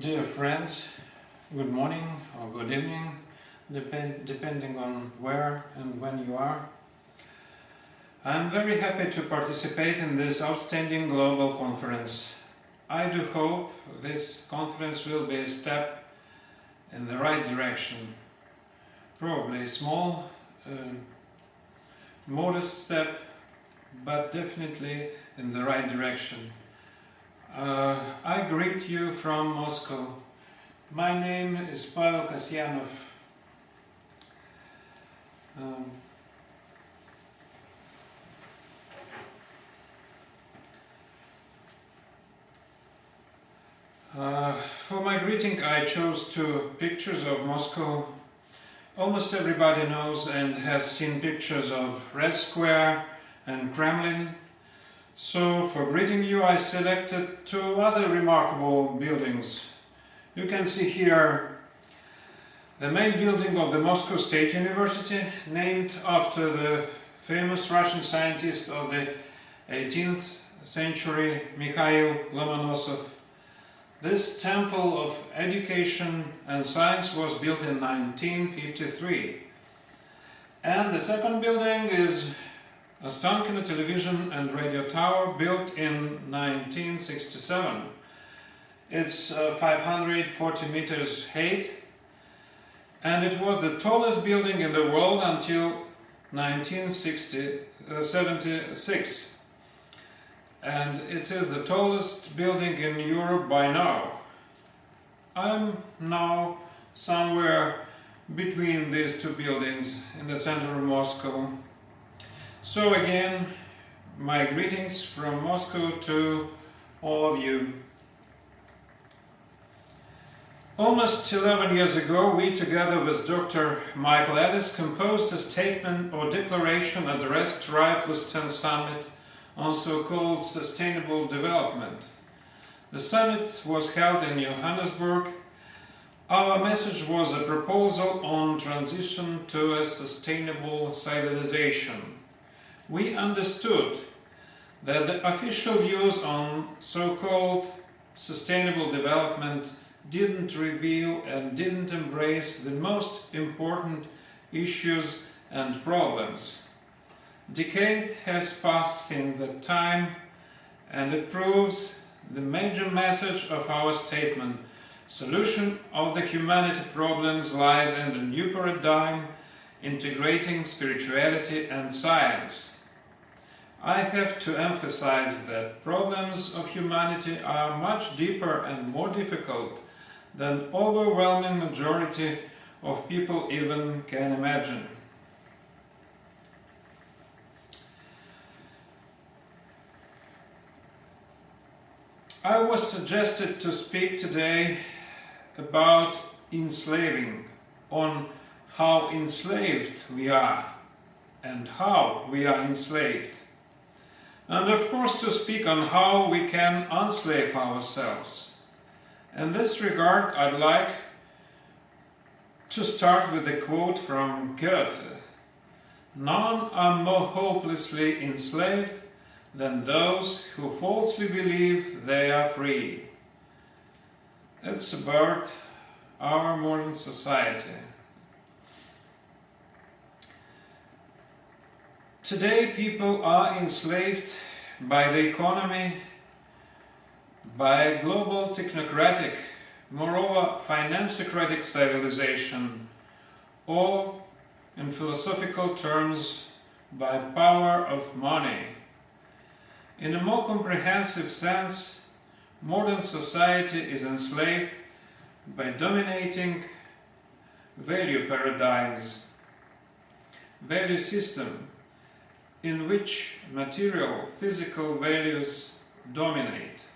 Dear friends, good morning or good evening, depending on where and when you are. I am very happy to participate in this outstanding global conference. I do hope this conference will be a step in the right direction. Probably a small, modest step, but definitely in the right direction. I greet you from Moscow. My name is Pavel Kasyanov. For my greeting I chose two pictures of Moscow. Almost everybody knows and has seen pictures of Red Square and Kremlin. So for greeting you I selected two other remarkable buildings. You can see here the main building of the Moscow State University, named after the famous Russian scientist of the 18th century, Mikhail Lomonosov. This temple of education and science was built in 1953. And the second building is Ostankino television and radio tower, built in 1967. It's 540 meters height, and it was the tallest building in the world until 1976. And it is the tallest building in Europe by now. I'm now somewhere between these two buildings in the center of Moscow. So again, my greetings from Moscow to all of you. Almost 11 years ago, we together with Dr. Michael Ellis composed a statement or declaration addressed to RIA+10 Summit on so-called sustainable development. The summit was held in Johannesburg. Our message was a proposal on transition to a sustainable civilization. We understood that the official views on so-called sustainable development didn't reveal and didn't embrace the most important issues and problems. A decade has passed since that time, and it proves the major message of our statement. Solution of the humanity problems lies in the new paradigm, integrating spirituality and science. I have to emphasize that problems of humanity are much deeper and more difficult than overwhelming majority of people even can imagine. I was suggested to speak today about enslaving, on how enslaved we are and how we are enslaved. And of course to speak on how we can unslave ourselves. In this regard, I'd like to start with a quote from Goethe. None are more hopelessly enslaved than those who falsely believe they are free. It's about our modern society. Today people are enslaved by the economy, by a global technocratic, moreover financocratic civilization, or in philosophical terms, by power of money. In a more comprehensive sense, modern society is enslaved by dominating value paradigms, value system, in which material, physical values dominate.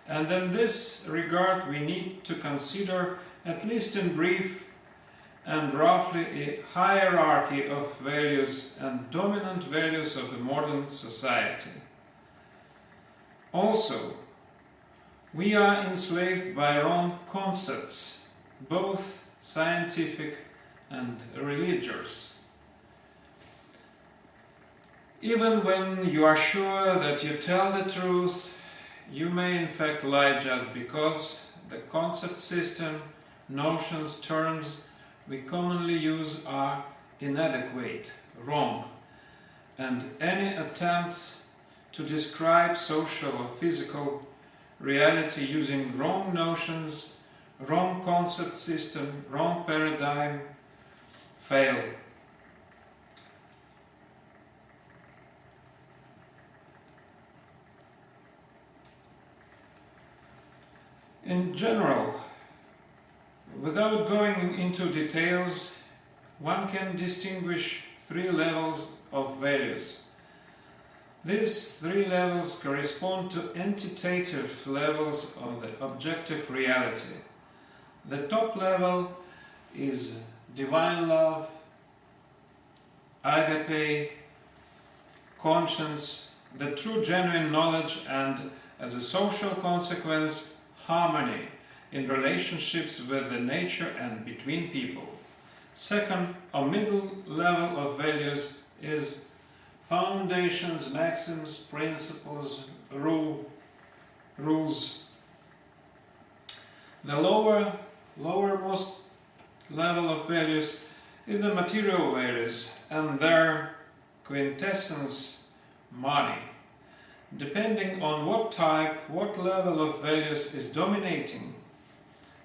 And in this regard we need to consider, at least in brief and roughly, a hierarchy of values and dominant values of a modern society. Also, we are enslaved by wrong concepts, both scientific and religious. Even when you are sure that you tell the truth, you may in fact lie just because the concept system, notions, terms we commonly use are inadequate, wrong, and any attempts to describe social or physical reality using wrong notions, wrong concept system, wrong paradigm fail. In general, without going into details, one can distinguish three levels of values. These three levels correspond to entitative levels of the objective reality. The top level is divine love, agape, conscience, the true genuine knowledge, and as a social consequence, harmony in relationships with the nature and between people. Second, a middle level of values is foundations, maxims, principles, rules. The lowermost level of values is the material values and their quintessence, money. Depending on what type, what level of values is dominating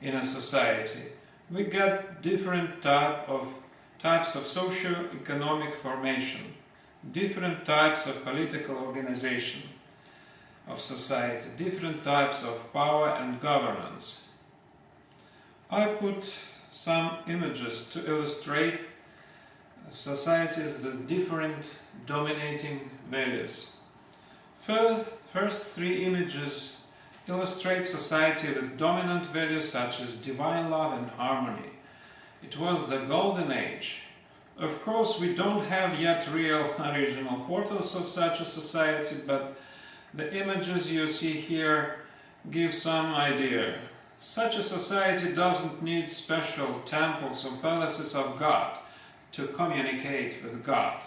in a society, we get different types of socio-economic formation, different types of political organization of society, different types of power and governance. I put some images to illustrate societies with different dominating values. First three images illustrate society with dominant values such as divine love and harmony. It was the golden age. Of course, we don't have yet real original photos of such a society, but the images you see here give some idea. Such a society doesn't need special temples or palaces of God to communicate with God.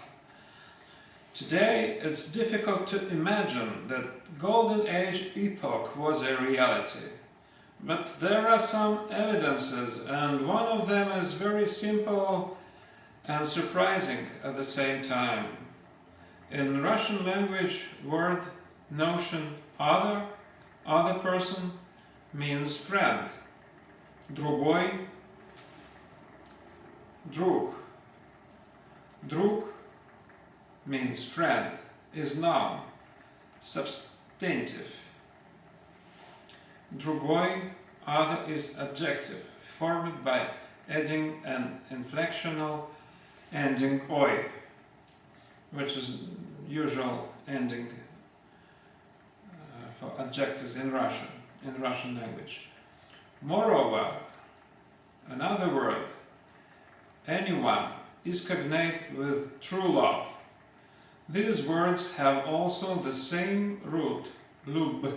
Today, it's difficult to imagine that Golden Age epoch was a reality. But there are some evidences, and one of them is very simple and surprising at the same time. In Russian language, word, notion, other person, means friend. Другой, друг. Друг means friend, is noun, substantive. Другой, other, is adjective, formed by adding an inflectional ending oi, which is usual ending for adjectives in Russian language. Moreover, another word, anyone, is cognate with true love. These words have also the same root, lub.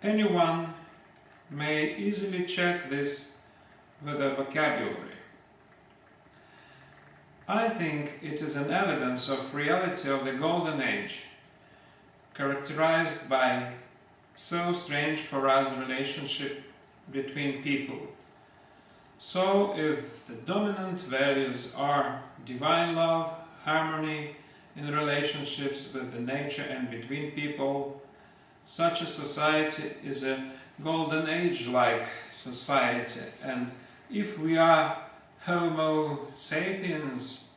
Anyone may easily check this with a vocabulary. I think it is an evidence of reality of the Golden Age, characterized by so strange for us relationship between people. So if the dominant values are divine love, harmony in relationships with the nature and between people, such a society is a Golden Age-like society, and if we are Homo sapiens,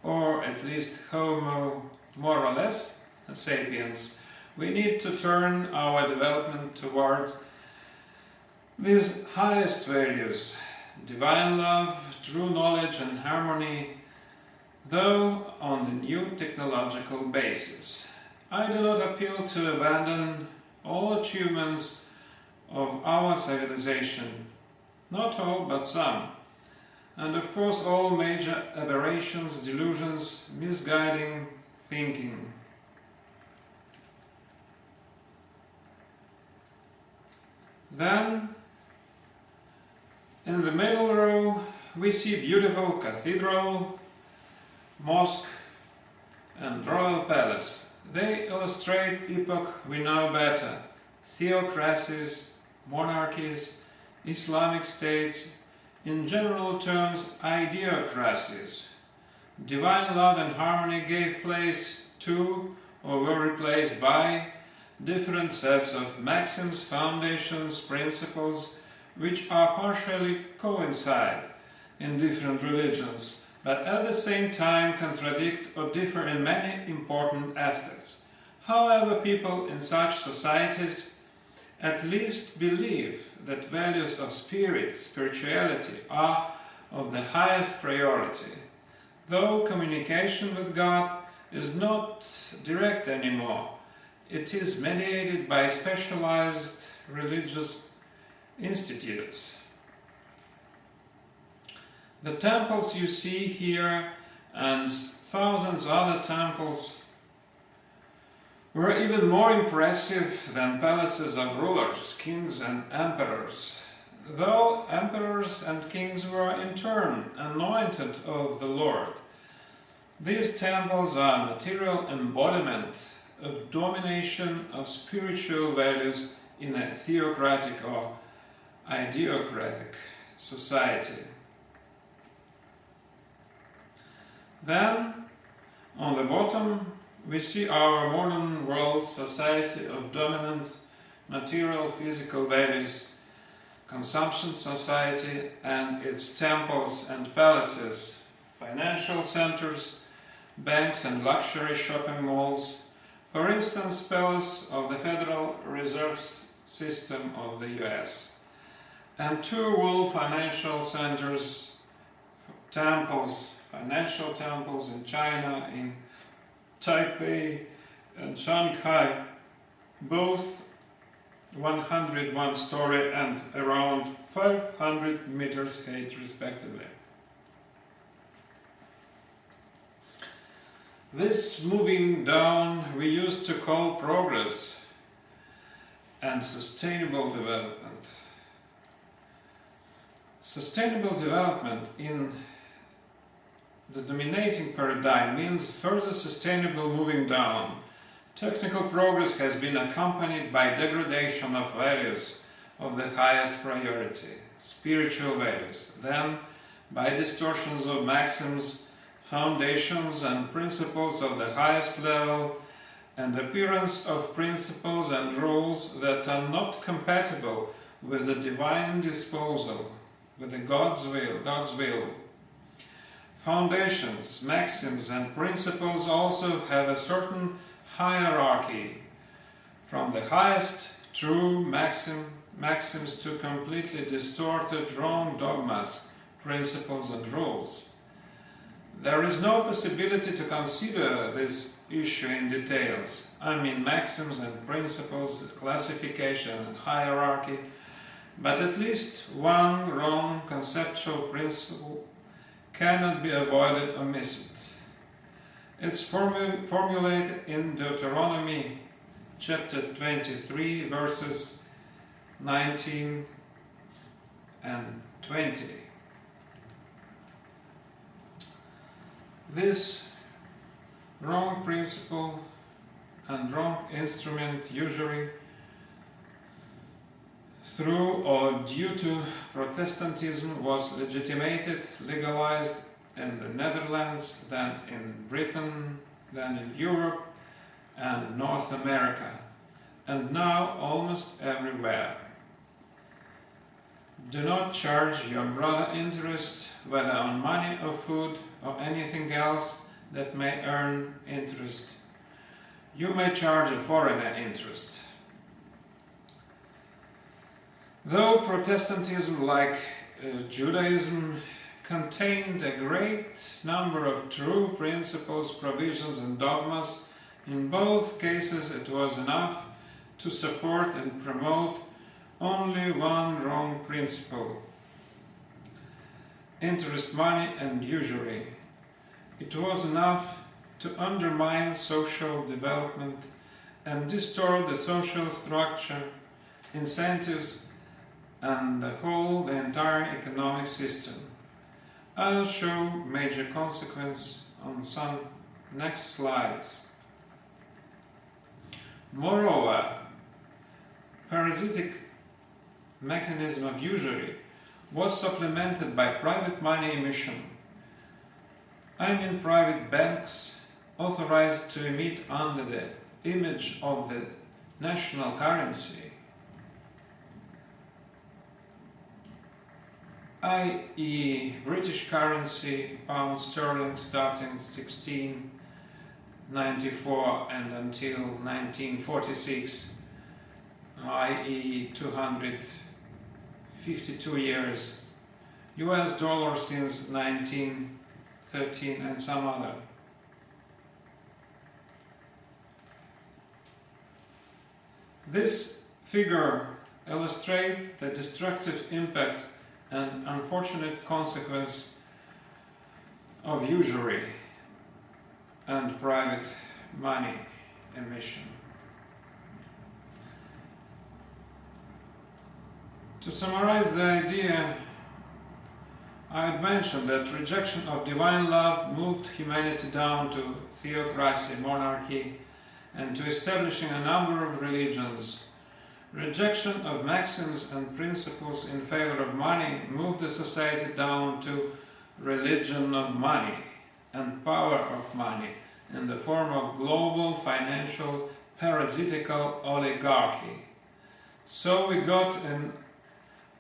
or at least Homo more or less sapiens, we need to turn our development towards these highest values, divine love, true knowledge and harmony, though on the new technological basis. I do not appeal to abandon all achievements of our civilization, not all but some, and of course all major aberrations, delusions, misguiding thinking. Then, in the middle row, we see beautiful cathedral, mosque and royal palace. They illustrate epoch we know better, theocracies, monarchies, Islamic states, in general terms, ideocracies. Divine love and harmony gave place to, or were replaced by, different sets of maxims, foundations, principles, which are partially coincide in different religions, but at the same time contradict or differ in many important aspects. However, people in such societies at least believe that values of spirituality are of the highest priority, though communication with God is not direct anymore. It is mediated by specialized religious institutes. The temples you see here and thousands of other temples were even more impressive than palaces of rulers, kings and emperors, though emperors and kings were in turn anointed of the Lord. These temples are material embodiment of domination of spiritual values in a theocratic or ideocratic society. Then, on the bottom, we see our modern world society of dominant material physical values, consumption society and its temples and palaces, financial centers, banks and luxury shopping malls, for instance, Palace of the Federal Reserve System of the US, and two world financial centers, financial temples in China, in Taipei and Shanghai, both 101 story and around 500 meters height respectively. This moving down we used to call progress and sustainable development. Sustainable development in the dominating paradigm means further sustainable moving down. Technical progress has been accompanied by degradation of values of the highest priority, spiritual values, then by distortions of maxims, foundations and principles of the highest level, and appearance of principles and rules that are not compatible with the divine disposal, with the God's will. Foundations, maxims and principles also have a certain hierarchy, from the highest true maxims to completely distorted wrong dogmas, principles and rules. There is no possibility to consider this issue in details. I mean maxims and principles, classification and hierarchy, but at least one wrong conceptual principle cannot be avoided or missed. It's formulated in Deuteronomy chapter 23 verses 19 and 20. This wrong principle and wrong instrument, usury, through or due to Protestantism, was legalized in the Netherlands, then in Britain, then in Europe and North America, and now almost everywhere. Do not charge your brother interest, whether on money or food or anything else that may earn interest. You may charge a foreigner interest. Though Protestantism, like Judaism, contained a great number of true principles, provisions and dogmas, in both cases it was enough to support and promote only one wrong principle: interest money and usury. It was enough to undermine social development and distort the social structure, incentives, and the entire economic system. I'll show major consequence on some next slides. Moreover, parasitic mechanism of usury was supplemented by private money emission. I mean private banks authorized to emit under the image of the national currency, i.e. British currency, pound sterling, starting 1694 and until 1946, i.e. 252 years, US dollar since 1913 and some other. This figure illustrates the destructive impact and unfortunate consequence of usury and private money emission. To summarize the idea, I had mentioned that rejection of divine love moved humanity down to theocracy, monarchy, and to establishing a number of religions. Rejection of maxims and principles in favor of money moved the society down to religion of money and power of money in the form of global financial parasitical oligarchy. So we got in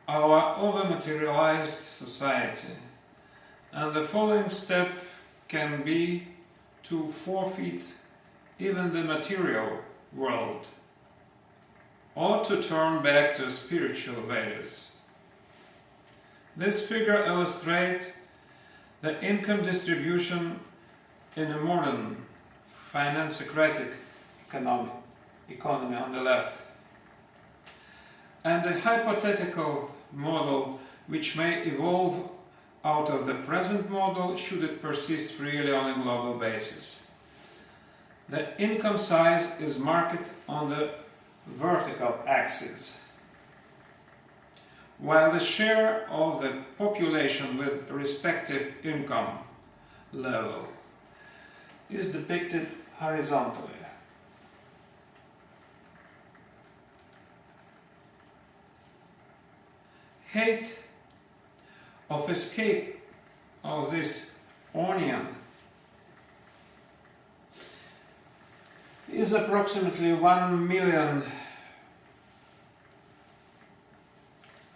our over-materialized society, and the following step can be to forfeit even the material world, or to turn back to spiritual values. This figure illustrates the income distribution in a modern finansocratic economy on the left, and a hypothetical model which may evolve out of the present model should it persist freely on a global basis. The income size is marked on the vertical axis, while the share of the population with respective income level is depicted horizontally. Height of escape of this onion is approximately 1 million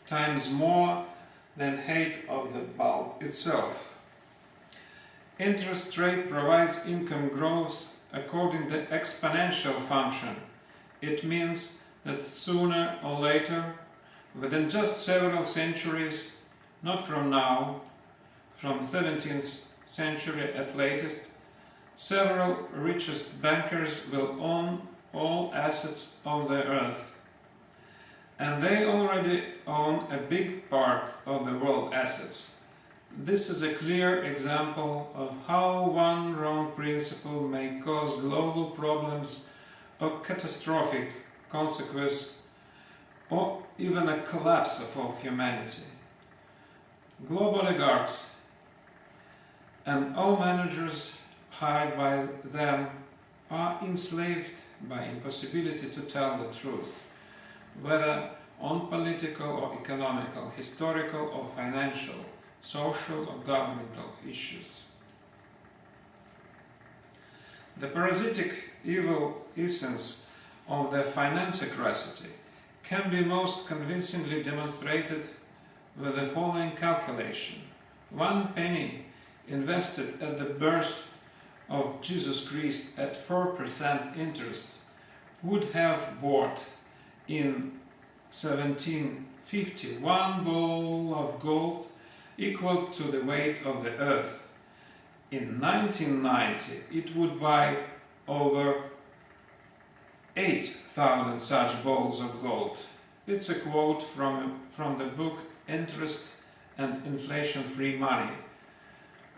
times more than height of the bulb itself. Interest rate provides income growth according to exponential function. It means that sooner or later, within just several centuries, not from now, from 17th century at latest, several richest bankers will own all assets of the earth. And they already own a big part of the world assets. This is a clear example of how one wrong principle may cause global problems or catastrophic consequences, or even a collapse of all humanity. Global oligarchs and all managers hired by them are enslaved by impossibility to tell the truth, whether on political or economical, historical or financial, social or governmental issues. The parasitic evil essence of the finansocracy can be most convincingly demonstrated with the following calculation. 1 penny invested at the birth of Jesus Christ at 4% interest would have bought in 1750 1 ball of gold equal to the weight of the earth. In 1990 it would buy over 8,000 such balls of gold. It's a quote from the book Interest and Inflation-Free Money,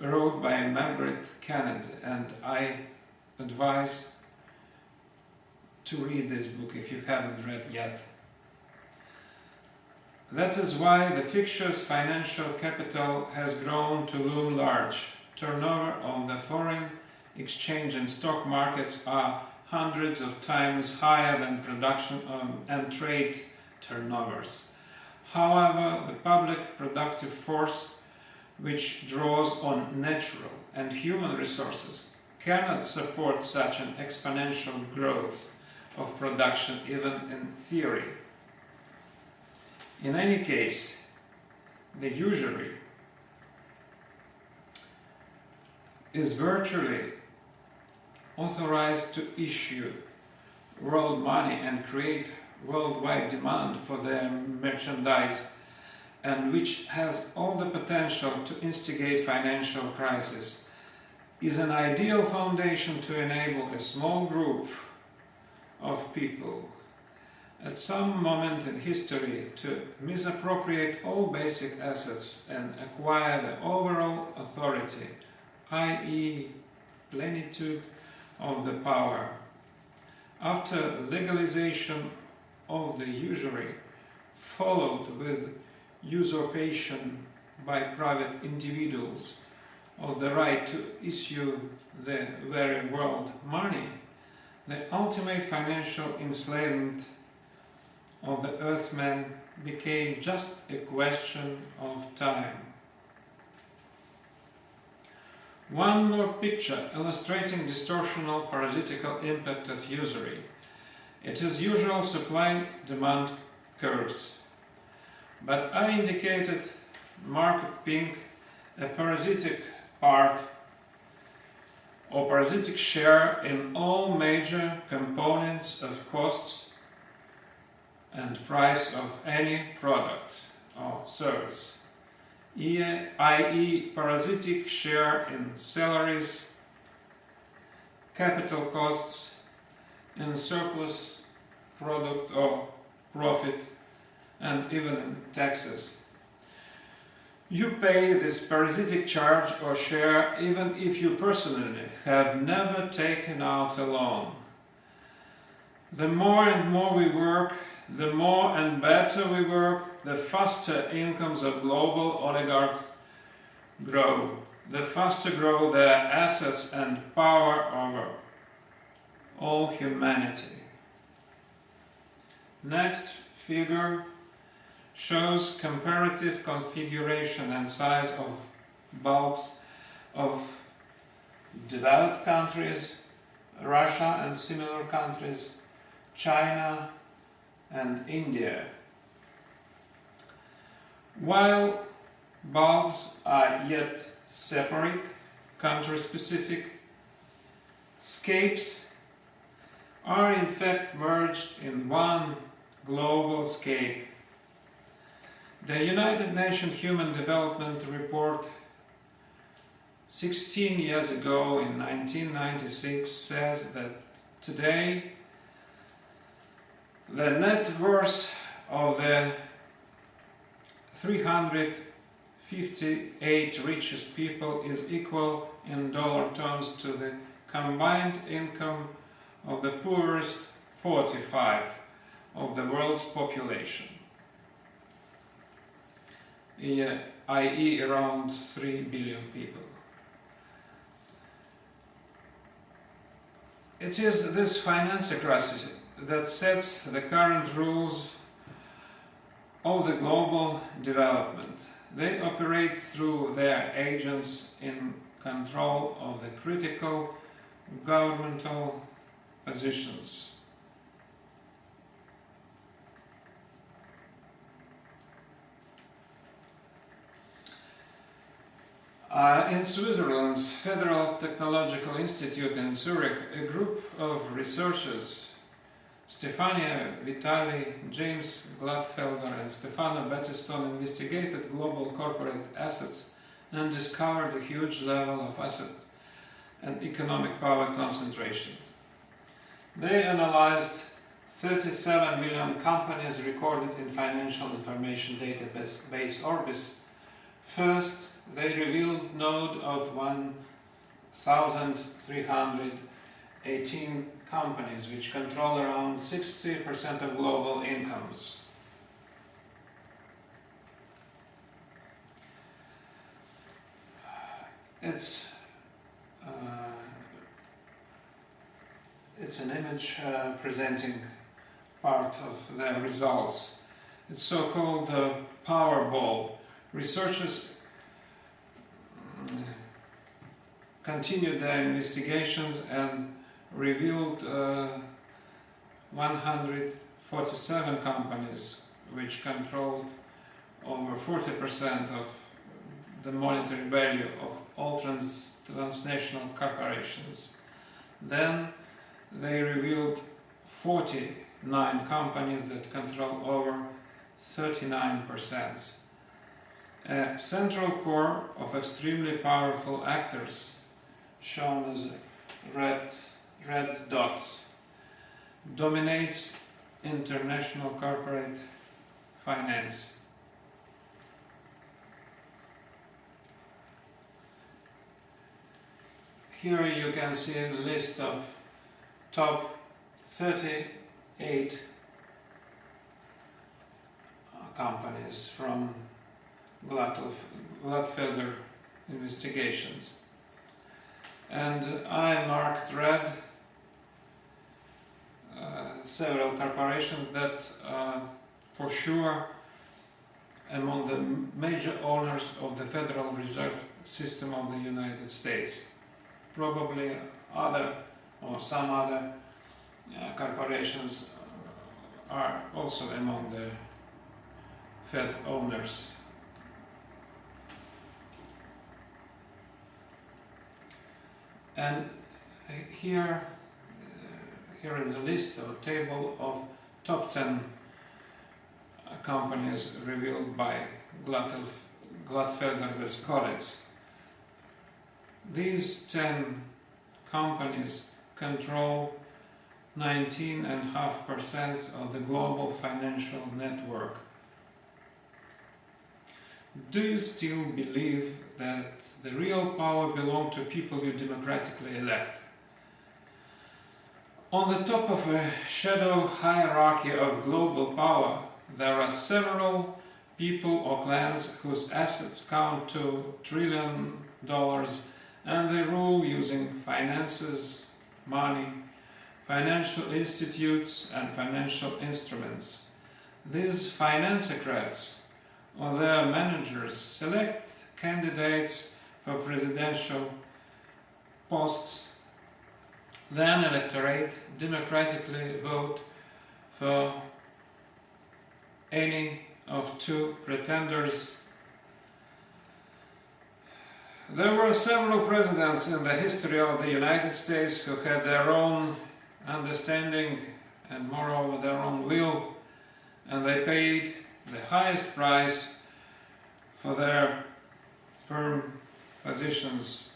wrote by Margaret Kennedy, and I advise to read this book if you haven't read yet. That is why the fictitious financial capital has grown to loom large. Turnover of the foreign exchange and stock markets are hundreds of times higher than production and trade turnovers. However, the public productive force, which draws on natural and human resources, cannot support such an exponential growth of production even in theory. In any case, the usury is virtually authorized to issue world money and create worldwide demand for their merchandise, and which has all the potential to instigate financial crisis, is an ideal foundation to enable a small group of people at some moment in history to misappropriate all basic assets and acquire the overall authority, i.e. plenitude of the power. After legalization of the usury, followed with usurpation by private individuals of the right to issue the very world money, the ultimate financial enslavement of the earthmen became just a question of time. One more picture illustrating distortional parasitical impact of usury. It is usual supply-demand curves, but I indicated marked pink a parasitic part or parasitic share in all major components of costs and price of any product or service, i.e. parasitic share in salaries, capital costs, in surplus product or profit, and even in taxes. You pay this parasitic charge or share even if you personally have never taken out a loan. The more and more we work, the more and better we work, the faster incomes of global oligarchs grow, the faster grow their assets and power over all humanity. Next figure shows comparative configuration and size of bulbs of developed countries, Russia and similar countries, China and India. While bulbs are yet separate, country-specific, scapes are in fact merged in one global scape. The United Nations Human Development Report 16 years ago in 1996 says that today the net worth of the 358 richest people is equal in dollar terms to the combined income of the poorest 45 of the world's population, i.e. around 3 billion people. It is this finansocracy that sets the current rules of the global development. They operate through their agents in control of the critical governmental positions. In Switzerland's Federal Technological Institute in Zurich, a group of researchers, Stefania Vitali, James Gladfelder and Stefano Battistone, investigated global corporate assets and discovered a huge level of asset and economic power concentration. They analyzed 37 million companies recorded in Financial Information Database Orbis. First, they revealed node of 1,318 companies which control around 60% of global incomes. It's It's an image presenting part of the results. It's so-called the Powerball. Researchers continued their investigations and revealed 147 companies which control over 40% of the monetary value of all transnational corporations. Then they revealed 49 companies that control over 39%. A central core of extremely powerful actors, shown as red dots, dominates international corporate finance. Here you can see a list of top 38 companies from Gladfelder investigations. And I marked red several corporations that for sure among the major owners of the Federal Reserve System of the United States. Probably other or some other corporations are also among the Fed owners. And here is a list or table of top 10 companies revealed by Gladfelder with colleagues. These 10 companies control 19.5% of the global financial network. Do you still believe that the real power belongs to people you democratically elect? On the top of a shadow hierarchy of global power, there are several people or clans whose assets count to $1 trillion, and they rule using finances, money, financial institutes and financial instruments. These financiocrats or their managers select candidates for presidential posts, then electorate democratically vote for any of two pretenders. There were several presidents in the history of the United States who had their own understanding and moreover their own will, and they paid the highest price for their firm positions.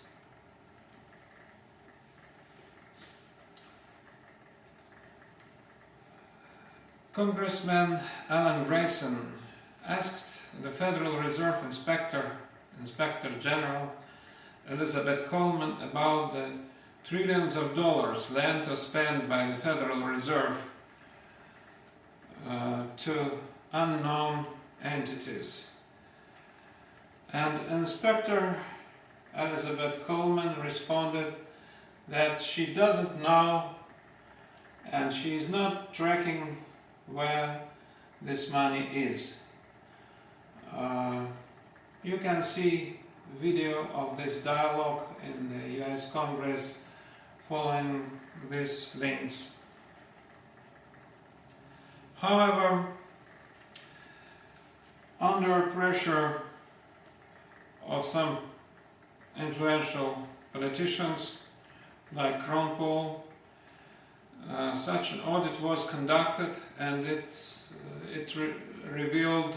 Congressman Alan Grayson asked the Federal Reserve Inspector General Elizabeth Coleman about the trillions of dollars lent or spent by the Federal Reserve to unknown entities. And Inspector Elizabeth Coleman responded that she doesn't know and she is not tracking where this money is. You can see video of this dialogue in the US Congress following these links. However, under pressure of some influential politicians like Ron Paul, such an audit was conducted, and it revealed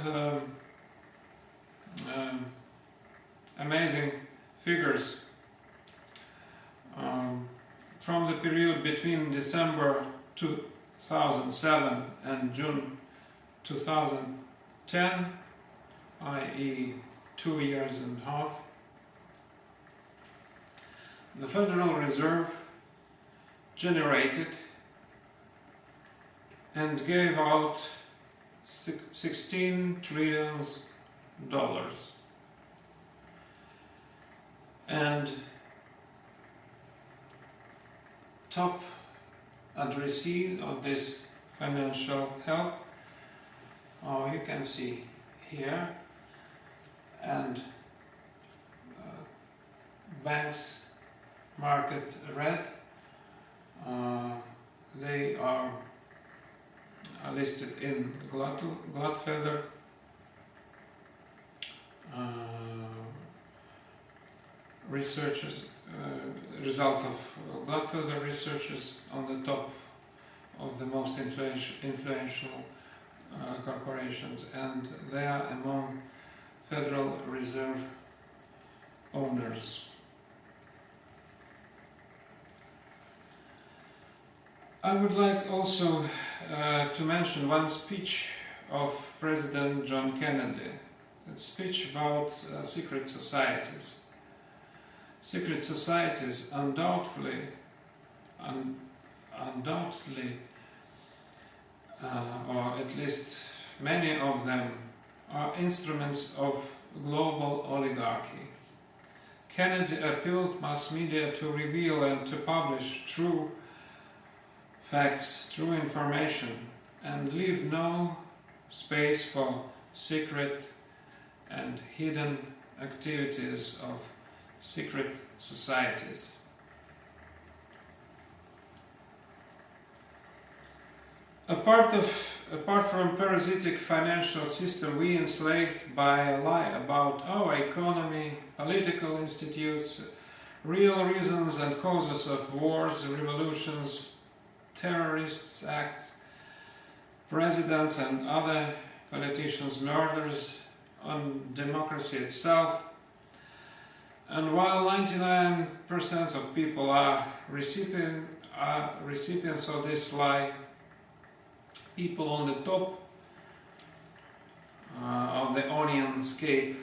amazing figures from the period between December 2007 and June 2010, i.e. 2 years and a half. The Federal Reserve generated and gave out $16 trillion. And top addressee of this financial help. You can see here, and banks marked red. They are listed in Gladfelder. Researchers, result of Gladfelder researchers on the top of the most influential corporations, and they are among Federal Reserve owners. I would like also to mention one speech of President John Kennedy. It's a speech about secret societies. Secret societies undoubtedly, or at least many of them, are instruments of global oligarchy. Kennedy appealed mass media to reveal and to publish true facts, true information, and leave no space for secret and hidden activities of secret societies. Apart from parasitic financial system, we enslaved by a lie about our economy, political institutes, real reasons and causes of wars, revolutions, terrorist acts, presidents and other politicians' murders, on democracy itself. And while 99% of people are recipients of this lie, people on the top of the onion scape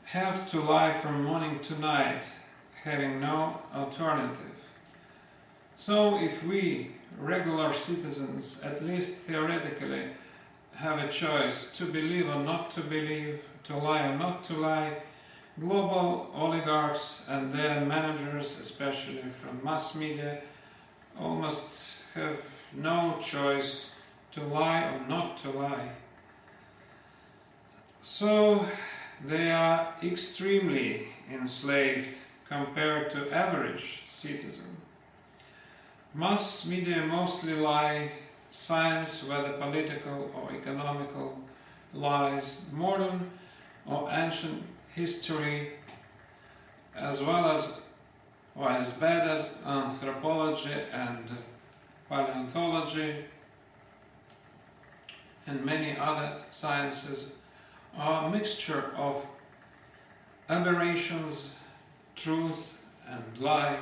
have to lie from morning to night, having no alternative. So if we, regular citizens, at least theoretically, have a choice to believe or not to believe, to lie or not to lie, global oligarchs and their managers, especially from mass media, almost have no choice to lie or not to lie. So they are extremely enslaved compared to average citizen. Mass media mostly lie science, whether political or economical lies, modern or ancient history, as well as, or as bad as anthropology and paleontology and many other sciences, are a mixture of aberrations, truth and lie.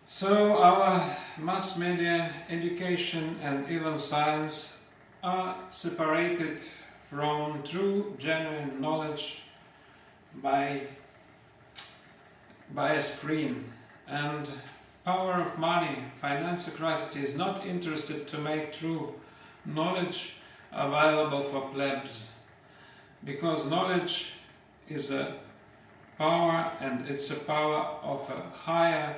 So our mass media, education and even science are separated from true, genuine knowledge by a screen. And power of money, finansocracy, is not interested to make true knowledge available for plebs, because knowledge is a power, and it's a power of a higher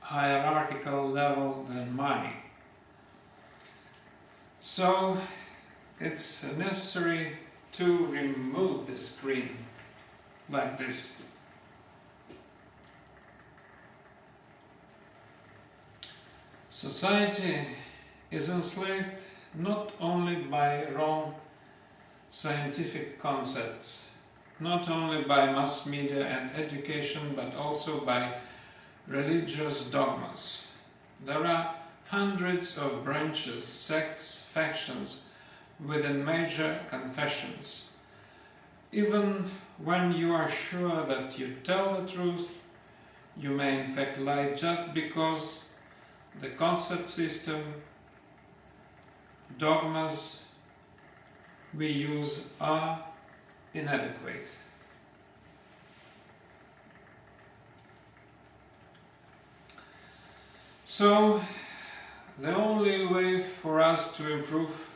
hierarchical level than money. So it's necessary to remove the screen like this. Society is enslaved not only by wrong scientific concepts, not only by mass media and education, but also by religious dogmas. There are hundreds of branches, sects, factions within major confessions. Even when you are sure that you tell the truth, you may in fact lie just because the concept system, dogmas we use are inadequate. So, the only way for us to improve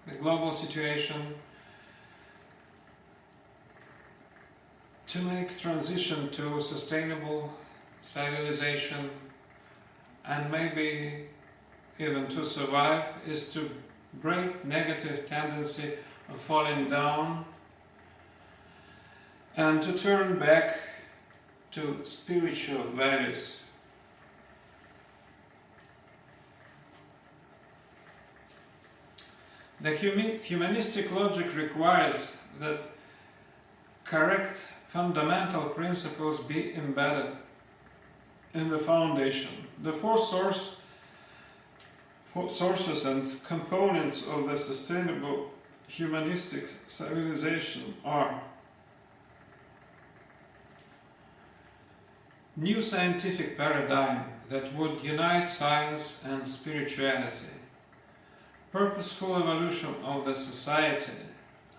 the global situation, to make transition to sustainable civilization, and maybe even to survive, is to break negative tendency of falling down and to turn back to spiritual values. The humanistic logic requires that correct fundamental principles be embedded in the foundation. The four sources and components of the sustainable humanistic civilization are: new scientific paradigm that would unite science and spirituality, purposeful evolution of the society,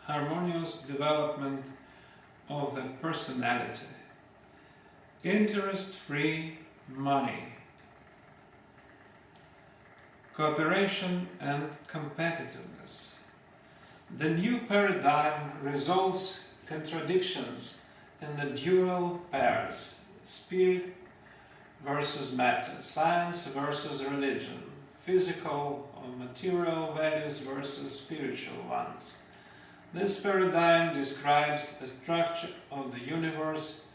harmonious development of the personality, interest-free money, cooperation and competitiveness. The new paradigm resolves contradictions in the dual pairs: spirit versus matter, science versus religion, physical or material values versus spiritual ones. This paradigm describes the structure of the universe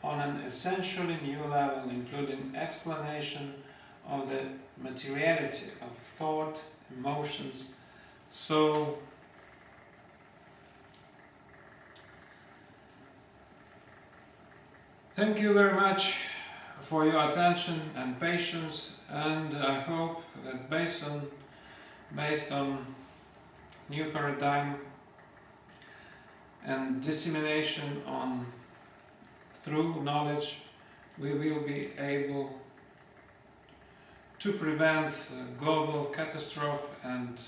on an essentially new level, including explanation of the materiality of thought, emotions, soul, Thank you very much for your attention and patience, and I hope that based on new paradigm and dissemination through knowledge, we will be able to prevent global catastrophe and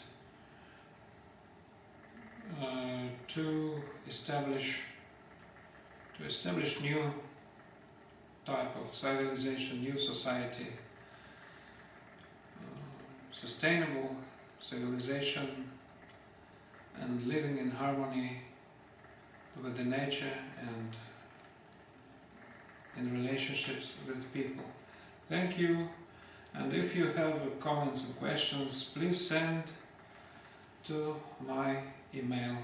to establish new type of civilization, new society, sustainable civilization, and living in harmony with the nature and in relationships with people. Thank you, and if you have comments and questions, please send to my email.